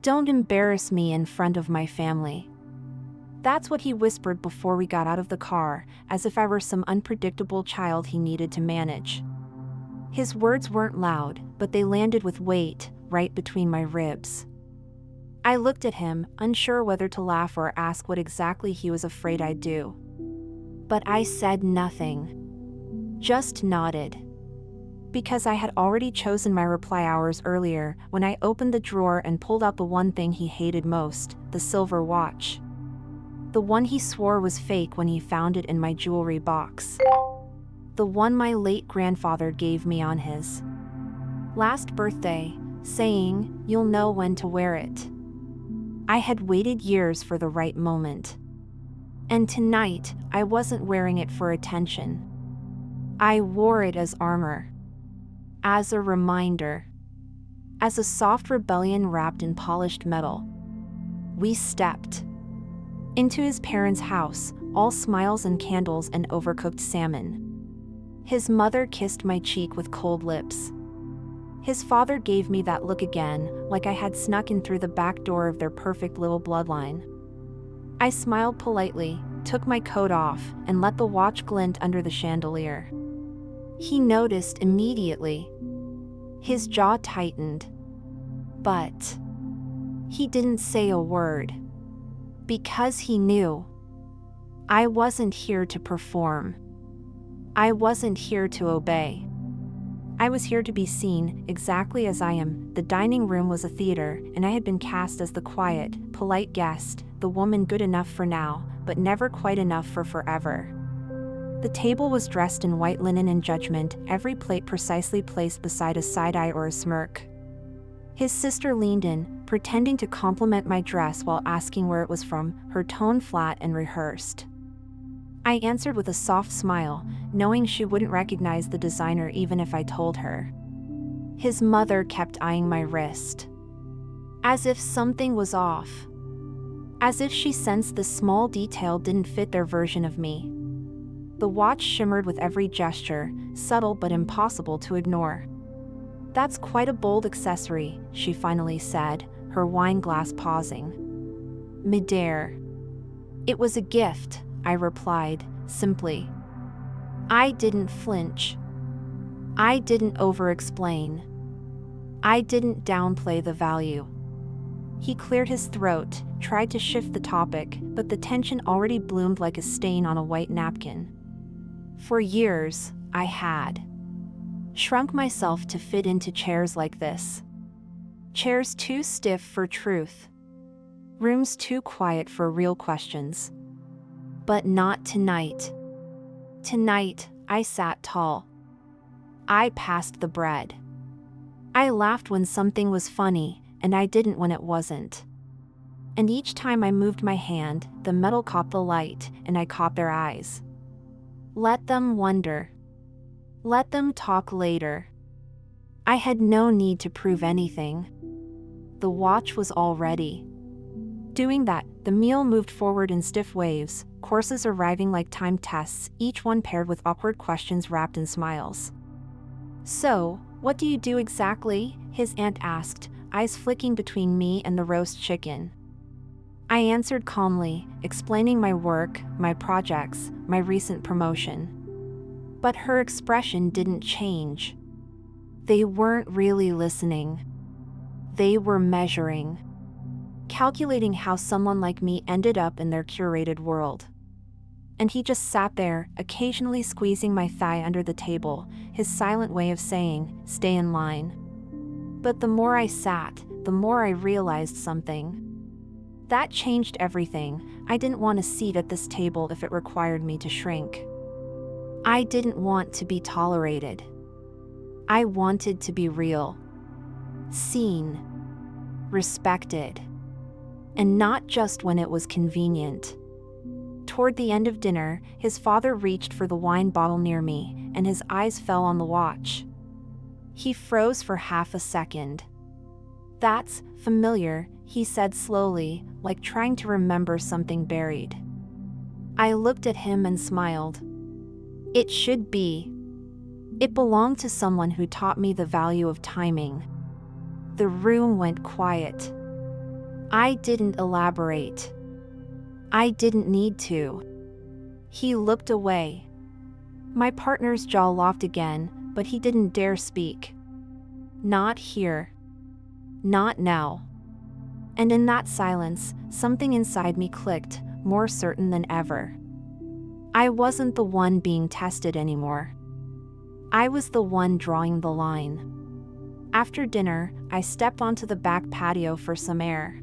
Don't embarrass me in front of my family. That's what he whispered before we got out of the car, as if I were some unpredictable child he needed to manage. His words weren't loud, but they landed with weight, right between my ribs. I looked at him, unsure whether to laugh or ask what exactly he was afraid I'd do. But I said nothing. Just nodded. Because I had already chosen my reply hours earlier when I opened the drawer and pulled out the one thing he hated most, the silver watch. The one he swore was fake when he found it in my jewelry box. The one my late grandfather gave me on his last birthday, saying, "You'll know when to wear it." I had waited years for the right moment. And tonight, I wasn't wearing it for attention. I wore it as armor. As a reminder. As a soft rebellion wrapped in polished metal. We stepped into his parents' house, all smiles and candles and overcooked salmon. His mother kissed my cheek with cold lips. His father gave me that look again, like I had snuck in through the back door of their perfect little bloodline. I smiled politely, took my coat off, and let the watch glint under the chandelier. He noticed immediately. His jaw tightened. But he didn't say a word. Because he knew. I wasn't here to perform. I wasn't here to obey. I was here to be seen, exactly as I am. The dining room was a theater, and I had been cast as the quiet, polite guest, the woman good enough for now, but never quite enough for forever. The table was dressed in white linen and judgment, every plate precisely placed beside a side-eye or a smirk. His sister leaned in, pretending to compliment my dress while asking where it was from, her tone flat and rehearsed. I answered with a soft smile, knowing she wouldn't recognize the designer even if I told her. His mother kept eyeing my wrist. As if something was off. As if she sensed the small detail didn't fit their version of me. The watch shimmered with every gesture, subtle but impossible to ignore. "That's quite a bold accessory," she finally said, her wine glass pausing. Midair. "It was a gift," I replied, simply. I didn't flinch. I didn't over-explain. I didn't downplay the value. He cleared his throat, tried to shift the topic, but the tension already bloomed like a stain on a white napkin. For years, I had shrunk myself to fit into chairs like this. Chairs too stiff for truth. Rooms too quiet for real questions. But not tonight. Tonight, I sat tall. I passed the bread. I laughed when something was funny, and I didn't when it wasn't. And each time I moved my hand, the metal caught the light, and I caught their eyes. Let them wonder. Let them talk later. I had no need to prove anything. The watch was all ready. Doing that, the meal moved forward in stiff waves, courses arriving like timed tests, each one paired with awkward questions wrapped in smiles. "So, what do you do exactly?" his aunt asked, eyes flicking between me and the roast chicken. I answered calmly, explaining my work, my projects, my recent promotion. But her expression didn't change. They weren't really listening. They were measuring. Calculating how someone like me ended up in their curated world. And he just sat there, occasionally squeezing my thigh under the table, his silent way of saying, "Stay in line." But the more I sat, the more I realized something. That changed everything. I didn't want a seat at this table if it required me to shrink. I didn't want to be tolerated. I wanted to be real. Seen. Respected. And not just when it was convenient. Toward the end of dinner, his father reached for the wine bottle near me, and his eyes fell on the watch. He froze for half a second. "That's familiar," he said slowly, like trying to remember something buried. I looked at him and smiled. It should be. It belonged to someone who taught me the value of timing. The room went quiet. I didn't elaborate. I didn't need to. He looked away. My partner's jaw locked again, but he didn't dare speak. Not here. Not now. And in that silence, something inside me clicked, more certain than ever. I wasn't the one being tested anymore. I was the one drawing the line. After dinner, I stepped onto the back patio for some air.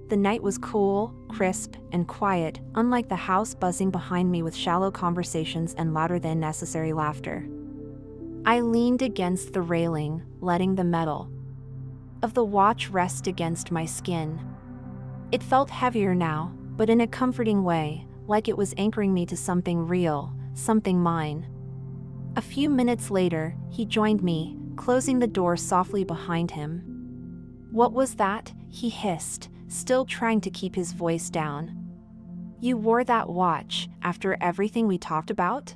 The night was cool, crisp, and quiet, unlike the house buzzing behind me with shallow conversations and louder than necessary laughter. I leaned against the railing, letting the metal of the watch rest against my skin. It felt heavier now, but in a comforting way, like it was anchoring me to something real, something mine. A few minutes later, he joined me, closing the door softly behind him. "What was that?" he hissed, still trying to keep his voice down. "You wore that watch after everything we talked about?"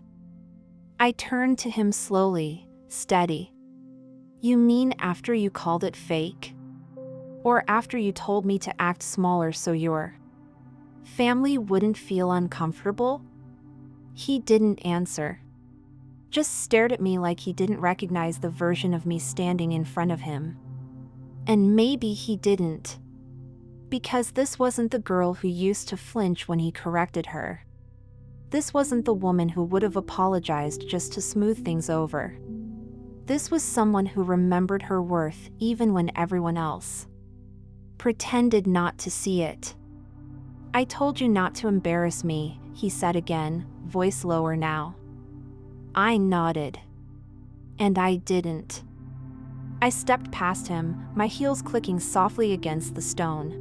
I turned to him slowly, steady. "You mean after you called it fake? Or after you told me to act smaller so your family wouldn't feel uncomfortable?" He didn't answer. Just stared at me like he didn't recognize the version of me standing in front of him. And maybe he didn't. Because this wasn't the girl who used to flinch when he corrected her. This wasn't the woman who would have apologized just to smooth things over. This was someone who remembered her worth even when everyone else pretended not to see it. "I told you not to embarrass me," he said again, voice lower now. I nodded. And I didn't. I stepped past him, my heels clicking softly against the stone.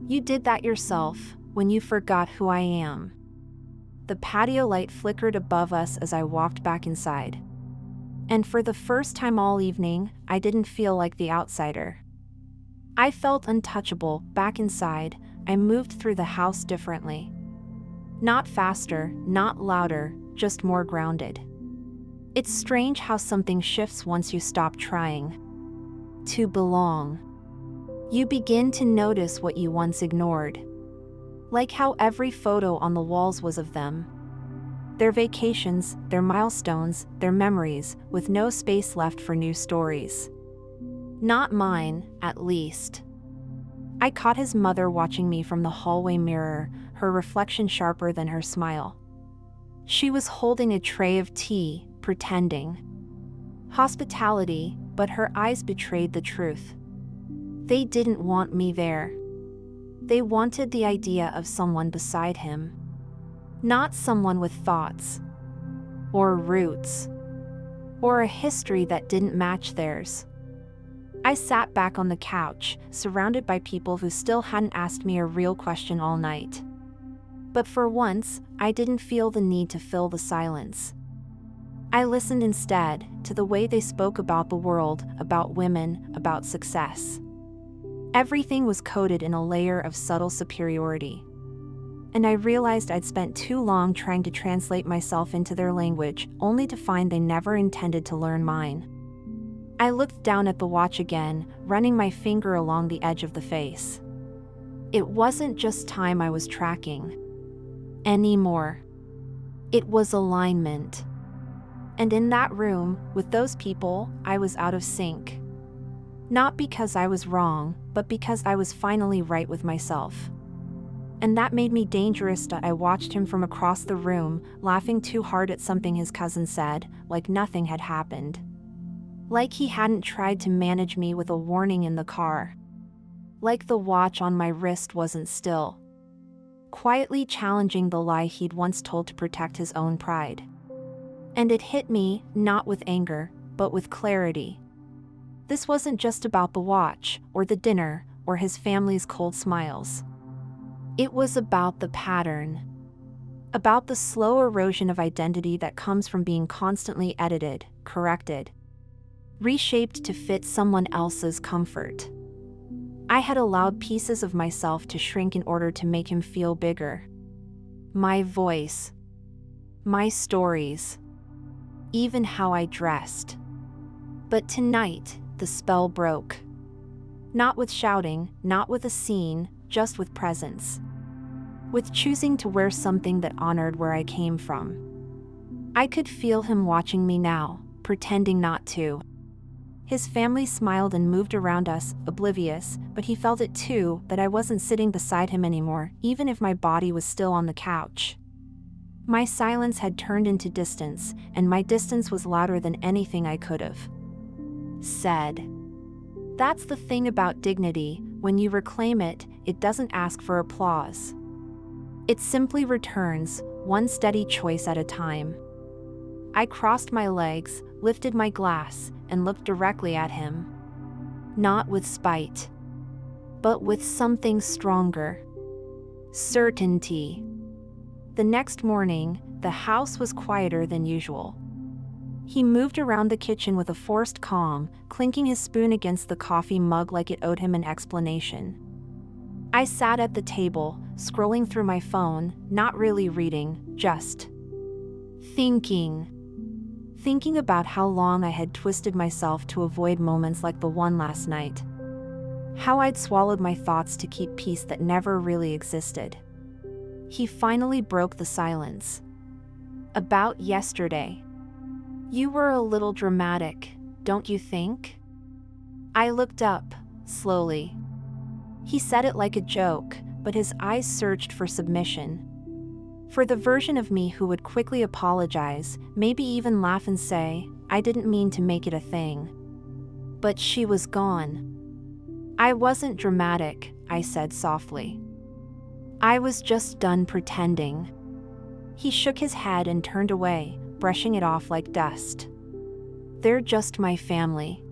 "You did that yourself, when you forgot who I am." The patio light flickered above us as I walked back inside. And for the first time all evening, I didn't feel like the outsider. I felt untouchable. Back inside, I moved through the house differently. Not faster, not louder, just more grounded. It's strange how something shifts once you stop trying to belong. You begin to notice what you once ignored. Like how every photo on the walls was of them. Their vacations, their milestones, their memories, with no space left for new stories. Not mine, at least. I caught his mother watching me from the hallway mirror, her reflection sharper than her smile. She was holding a tray of tea, pretending hospitality, but her eyes betrayed the truth. They didn't want me there. They wanted the idea of someone beside him. Not someone with thoughts, or roots, or a history that didn't match theirs. I sat back on the couch, surrounded by people who still hadn't asked me a real question all night. But for once, I didn't feel the need to fill the silence. I listened instead to the way they spoke about the world, about women, about success. Everything was coated in a layer of subtle superiority. And I realized I'd spent too long trying to translate myself into their language, only to find they never intended to learn mine. I looked down at the watch again, running my finger along the edge of the face. It wasn't just time I was tracking anymore. It was alignment. And in that room, with those people, I was out of sync. Not because I was wrong, but because I was finally right with myself. And that made me dangerous. I watched him from across the room, laughing too hard at something his cousin said, like nothing had happened. Like he hadn't tried to manage me with a warning in the car. Like the watch on my wrist wasn't still. Quietly challenging the lie he'd once told to protect his own pride. And it hit me, not with anger, but with clarity. This wasn't just about the watch, or the dinner, or his family's cold smiles. It was about the pattern. About the slow erosion of identity that comes from being constantly edited, corrected, reshaped to fit someone else's comfort. I had allowed pieces of myself to shrink in order to make him feel bigger. My voice. My stories. Even how I dressed. But tonight, the spell broke. Not with shouting, not with a scene, just with presence. With choosing to wear something that honored where I came from. I could feel him watching me now, pretending not to. His family smiled and moved around us, oblivious, but he felt it too, that I wasn't sitting beside him anymore, even if my body was still on the couch. My silence had turned into distance, and my distance was louder than anything I could have said. That's the thing about dignity, when you reclaim it, it doesn't ask for applause. It simply returns, one steady choice at a time. I crossed my legs, lifted my glass, and looked directly at him. Not with spite, but with something stronger. Certainty. The next morning, the house was quieter than usual. He moved around the kitchen with a forced calm, clinking his spoon against the coffee mug like it owed him an explanation. I sat at the table, scrolling through my phone, not really reading, just thinking. Thinking about how long I had twisted myself to avoid moments like the one last night. How I'd swallowed my thoughts to keep peace that never really existed. He finally broke the silence. About yesterday. You were a little dramatic, don't you think? I looked up, slowly. He said it like a joke, but his eyes searched for submission. For the version of me who would quickly apologize, maybe even laugh and say, I didn't mean to make it a thing. But she was gone. I wasn't dramatic, I said softly. I was just done pretending. He shook his head and turned away, brushing it off like dust. They're just my family.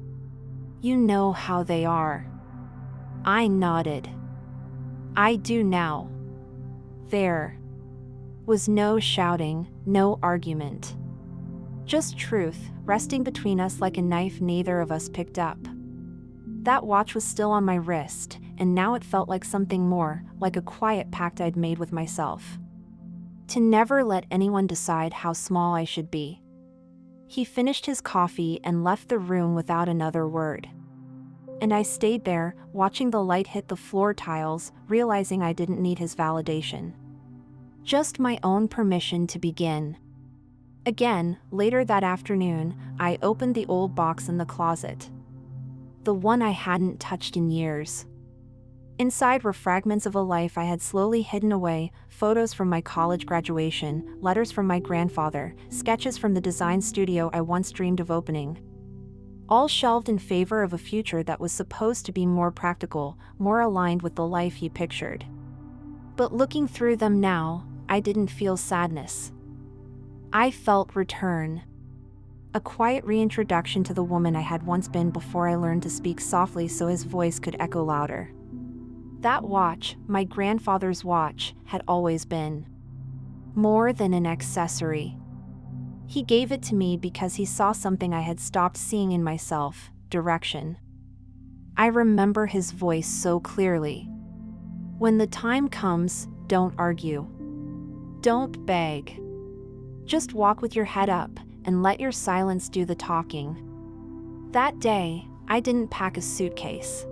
You know how they are. I nodded. I do now. There was no shouting, no argument. Just truth, resting between us like a knife neither of us picked up. That watch was still on my wrist, and now it felt like something more, like a quiet pact I'd made with myself. To never let anyone decide how small I should be. He finished his coffee and left the room without another word. And I stayed there, watching the light hit the floor tiles, realizing I didn't need his validation. Just my own permission to begin. Again, later that afternoon, I opened the old box in the closet. The one I hadn't touched in years. Inside were fragments of a life I had slowly hidden away, photos from my college graduation, letters from my grandfather, sketches from the design studio I once dreamed of opening. All shelved in favor of a future that was supposed to be more practical, more aligned with the life he pictured. But looking through them now, I didn't feel sadness. I felt return. A quiet reintroduction to the woman I had once been before I learned to speak softly so his voice could echo louder. That watch, my grandfather's watch, had always been more than an accessory. He gave it to me because he saw something I had stopped seeing in myself, direction. I remember his voice so clearly. When the time comes, don't argue. Don't beg. Just walk with your head up and let your silence do the talking. That day, I didn't pack a suitcase.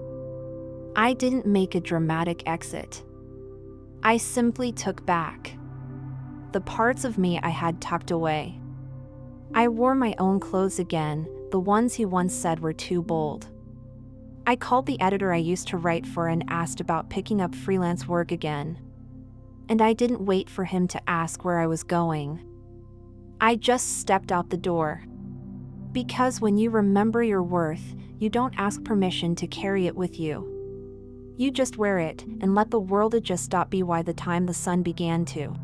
I didn't make a dramatic exit. I simply took back the parts of me I had tucked away. I wore my own clothes again, the ones he once said were too bold. I called the editor I used to write for and asked about picking up freelance work again. And I didn't wait for him to ask where I was going. I just stepped out the door. Because when you remember your worth, you don't ask permission to carry it with you. You just wear it and let the world adjust. Stop be by the time the sun began to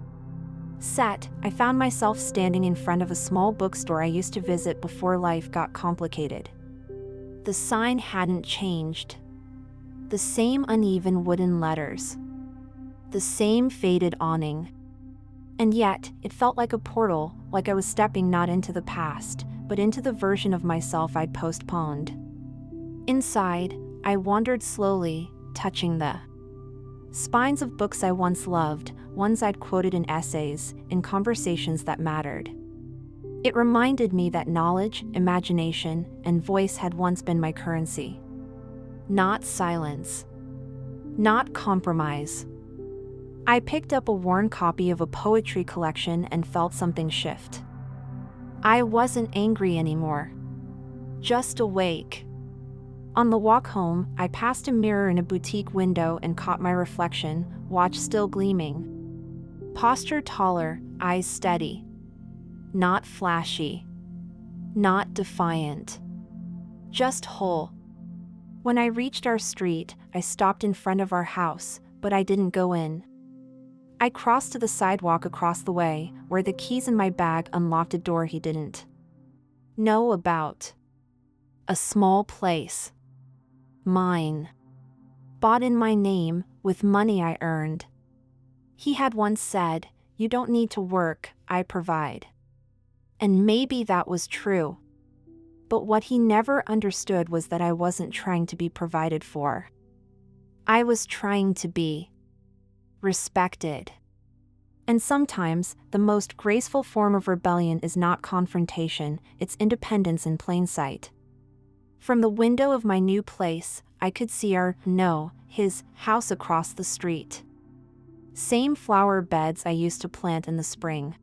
set, I found myself standing in front of a small bookstore I used to visit before life got complicated. The sign hadn't changed. The same uneven wooden letters. The same faded awning. And yet, it felt like a portal, like I was stepping not into the past, but into the version of myself I'd postponed. Inside, I wandered slowly, touching the spines of books I once loved, ones I'd quoted in essays, in conversations that mattered. It reminded me that knowledge, imagination, and voice had once been my currency. not silence, not compromise. I picked up a worn copy of a poetry collection and felt something shift. I wasn't angry anymore, just awake. On the walk home, I passed a mirror in a boutique window and caught my reflection, watch still gleaming. Posture taller, eyes steady. Not flashy. Not defiant. Just whole. When I reached our street, I stopped in front of our house, but I didn't go in. I crossed to the sidewalk across the way, where the keys in my bag unlocked a door he didn't know about. A small place. Mine. Bought in my name, with money I earned. He had once said, "You don't need to work, I provide." And maybe that was true. But what he never understood was that I wasn't trying to be provided for. I was trying to be respected. And sometimes, the most graceful form of rebellion is not confrontation, it's independence in plain sight. From the window of my new place, I could see his house across the street. Same flower beds I used to plant in the spring.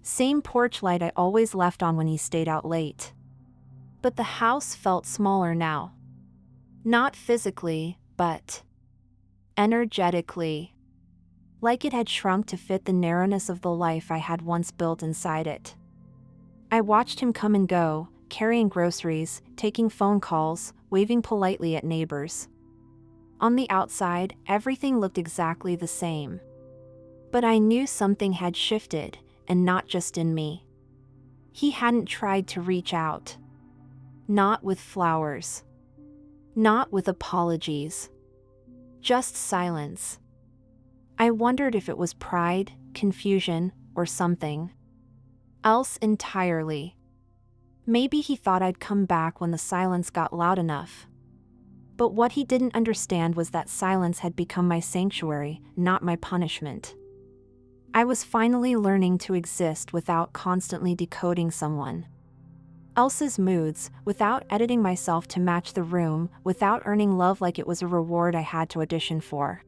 Same porch light I always left on when he stayed out late. But the house felt smaller now. Not physically, but energetically. Like it had shrunk to fit the narrowness of the life I had once built inside it. I watched him come and go, carrying groceries, taking phone calls, waving politely at neighbors. On the outside, everything looked exactly the same. But I knew something had shifted, and not just in me. He hadn't tried to reach out. Not with flowers. Not with apologies. Just silence. I wondered if it was pride, confusion, or something else entirely. Maybe he thought I'd come back when the silence got loud enough. But what he didn't understand was that silence had become my sanctuary, not my punishment. I was finally learning to exist without constantly decoding someone else's moods, without editing myself to match the room, without earning love like it was a reward I had to audition for.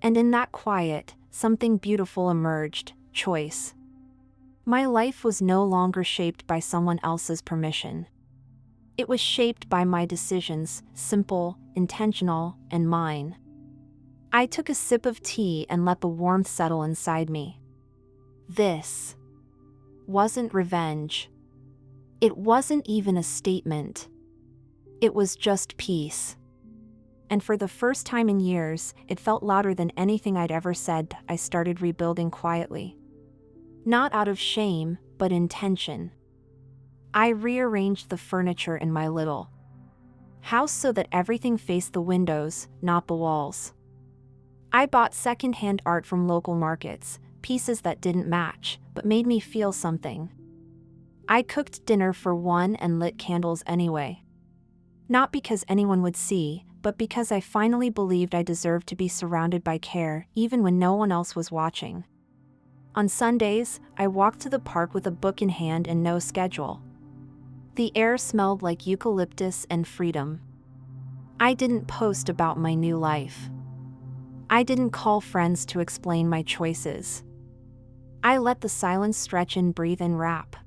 And in that quiet, something beautiful emerged: choice. My life was no longer shaped by someone else's permission. It was shaped by my decisions, simple, intentional, and mine. I took a sip of tea and let the warmth settle inside me. This wasn't revenge. It wasn't even a statement. It was just peace. And for the first time in years, it felt louder than anything I'd ever said. I started rebuilding quietly. Not out of shame, but intention. I rearranged the furniture in my little house so that everything faced the windows, not the walls. I bought secondhand art from local markets, pieces that didn't match, but made me feel something. I cooked dinner for one and lit candles anyway. Not because anyone would see, but because I finally believed I deserved to be surrounded by care, even when no one else was watching. On Sundays, I walked to the park with a book in hand and no schedule. The air smelled like eucalyptus and freedom. I didn't post about my new life. I didn't call friends to explain my choices. I let the silence stretch and breathe and wrap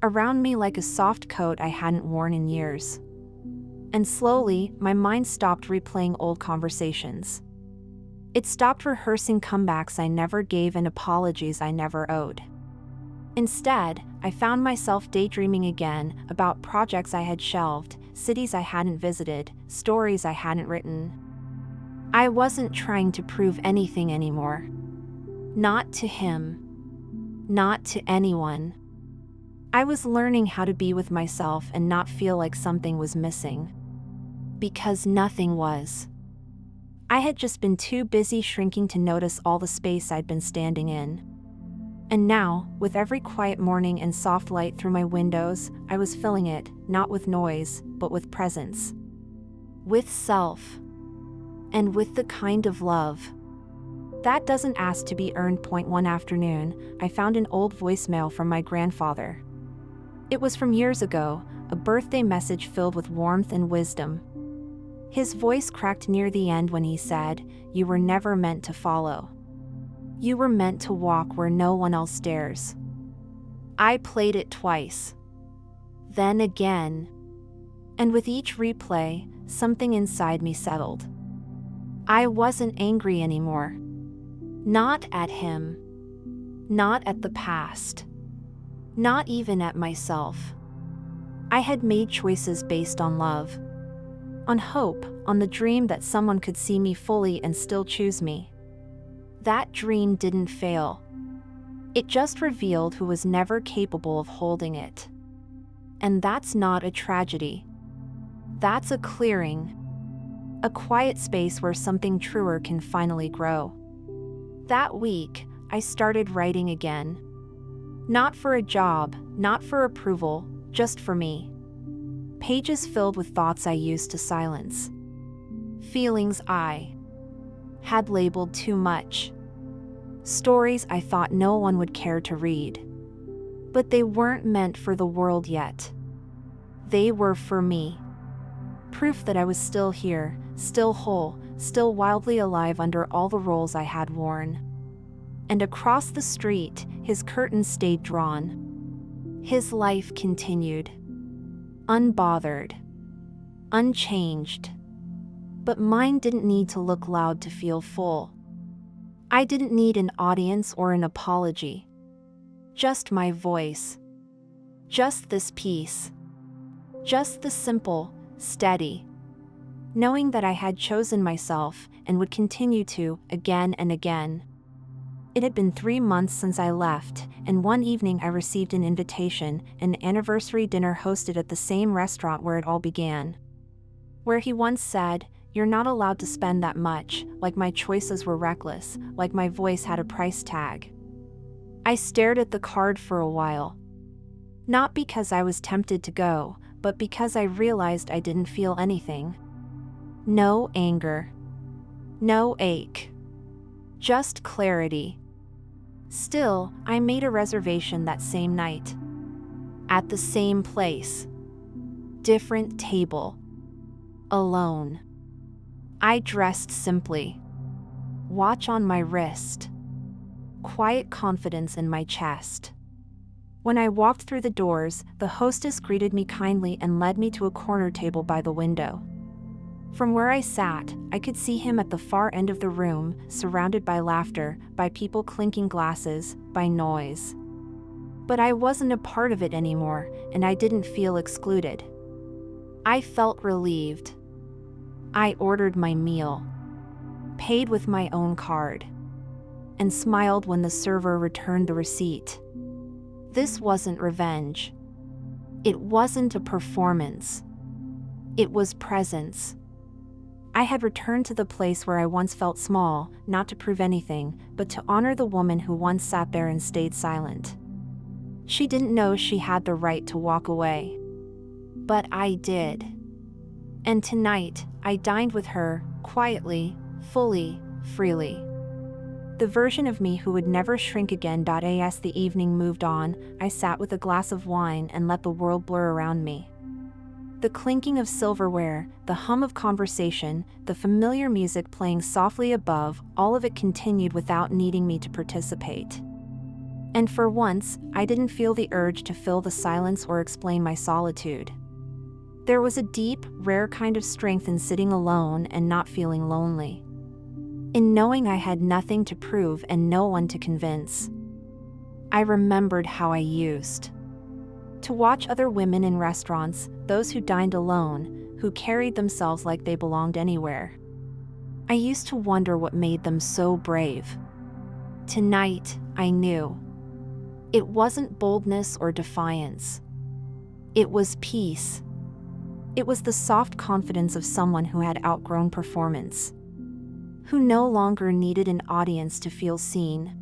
around me like a soft coat I hadn't worn in years. And slowly, my mind stopped replaying old conversations. It stopped rehearsing comebacks I never gave and apologies I never owed. Instead, I found myself daydreaming again about projects I had shelved, cities I hadn't visited, stories I hadn't written. I wasn't trying to prove anything anymore. Not to him. Not to anyone. I was learning how to be with myself and not feel like something was missing. Because nothing was. I had just been too busy shrinking to notice all the space I'd been standing in. And now, with every quiet morning and soft light through my windows, I was filling it, not with noise, but with presence. With self. And with the kind of love that doesn't ask to be earned. One afternoon, I found an old voicemail from my grandfather. It was from years ago, a birthday message filled with warmth and wisdom. His voice cracked near the end when he said, "You were never meant to follow. You were meant to walk where no one else dares." I played it twice. Then again. And with each replay, something inside me settled. I wasn't angry anymore. Not at him. Not at the past. Not even at myself. I had made choices based on love. On hope, on the dream that someone could see me fully and still choose me. That dream didn't fail. It just revealed who was never capable of holding it. And that's not a tragedy. That's a clearing. A quiet space where something truer can finally grow. That week, I started writing again. Not for a job, not for approval, just for me. Pages filled with thoughts I used to silence. Feelings I had labeled too much. Stories I thought no one would care to read. But they weren't meant for the world yet. They were for me. Proof that I was still here, still whole, still wildly alive under all the roles I had worn. And across the street, his curtains stayed drawn. His life continued. Unbothered. Unchanged. But mine didn't need to look loud to feel full. I didn't need an audience or an apology. Just my voice. Just this piece. Just the simple, steady. Knowing that I had chosen myself and would continue to, again and again. It had been 3 months since I left, and one evening I received an invitation, an anniversary dinner hosted at the same restaurant where it all began. Where he once said, "You're not allowed to spend that much," like my choices were reckless, like my voice had a price tag. I stared at the card for a while. Not because I was tempted to go, but because I realized I didn't feel anything. No anger. No ache. Just clarity. Still, I made a reservation that same night. At the same place. Different table. Alone. I dressed simply. Watch on my wrist. Quiet confidence in my chest. When I walked through the doors, the hostess greeted me kindly and led me to a corner table by the window. From where I sat, I could see him at the far end of the room, surrounded by laughter, by people clinking glasses, by noise. But I wasn't a part of it anymore, and I didn't feel excluded. I felt relieved. I ordered my meal, paid with my own card, and smiled when the server returned the receipt. This wasn't revenge. It wasn't a performance. It was presence. I had returned to the place where I once felt small, not to prove anything, but to honor the woman who once sat there and stayed silent. She didn't know she had the right to walk away. But I did. And tonight, I dined with her, quietly, fully, freely. The version of me who would never shrink again. As the evening moved on, I sat with a glass of wine and let the world blur around me. The clinking of silverware, the hum of conversation, the familiar music playing softly above, all of it continued without needing me to participate. And for once, I didn't feel the urge to fill the silence or explain my solitude. There was a deep, rare kind of strength in sitting alone and not feeling lonely. In knowing I had nothing to prove and no one to convince. I remembered how I used to watch other women in restaurants, those who dined alone, who carried themselves like they belonged anywhere. I used to wonder what made them so brave. Tonight, I knew. It wasn't boldness or defiance. It was peace. It was the soft confidence of someone who had outgrown performance, who no longer needed an audience to feel seen.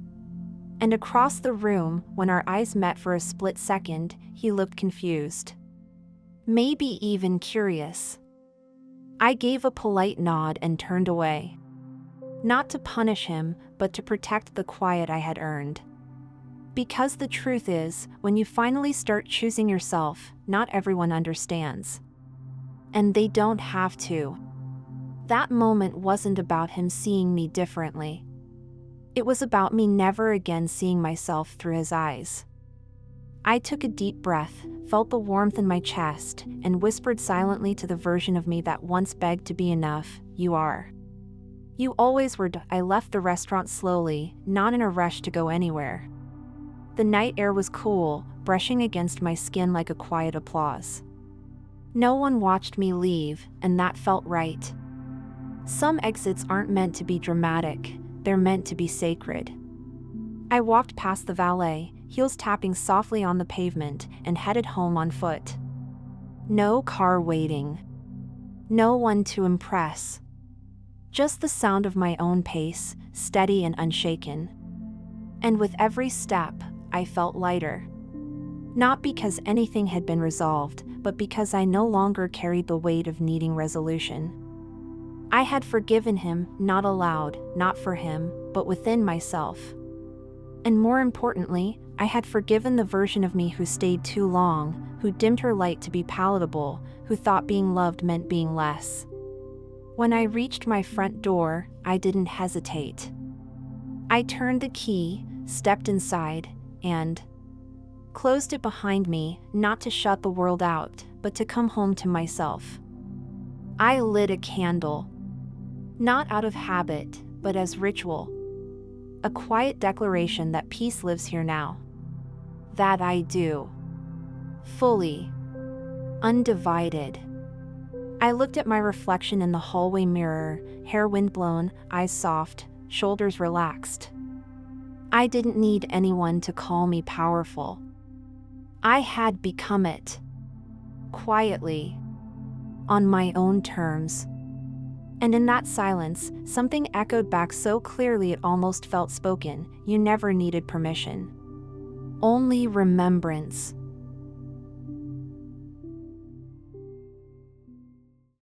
And across the room, when our eyes met for a split second, he looked confused. Maybe even curious. I gave a polite nod and turned away. Not to punish him, but to protect the quiet I had earned. Because the truth is, when you finally start choosing yourself, not everyone understands. And they don't have to. That moment wasn't about him seeing me differently. It was about me never again seeing myself through his eyes. I took a deep breath, felt the warmth in my chest, and whispered silently to the version of me that once begged to be enough, "You are. You always were." I left the restaurant slowly, not in a rush to go anywhere. The night air was cool, brushing against my skin like a quiet applause. No one watched me leave, and that felt right. Some exits aren't meant to be dramatic, they're meant to be sacred. I walked past the valet, heels tapping softly on the pavement, and headed home on foot. No car waiting. No one to impress. Just the sound of my own pace, steady and unshaken. And with every step, I felt lighter. Not because anything had been resolved, but because I no longer carried the weight of needing resolution. I had forgiven him, not aloud, not for him, but within myself. And more importantly, I had forgiven the version of me who stayed too long, who dimmed her light to be palatable, who thought being loved meant being less. When I reached my front door, I didn't hesitate. I turned the key, stepped inside, and closed it behind me, not to shut the world out, but to come home to myself. I lit a candle. Not out of habit, but as ritual. A quiet declaration that peace lives here now. That I do. Fully. Undivided. I looked at my reflection in the hallway mirror, hair windblown, eyes soft, shoulders relaxed. I didn't need anyone to call me powerful. I had become it. Quietly. On my own terms. And in that silence, something echoed back so clearly it almost felt spoken. You never needed permission. Only remembrance.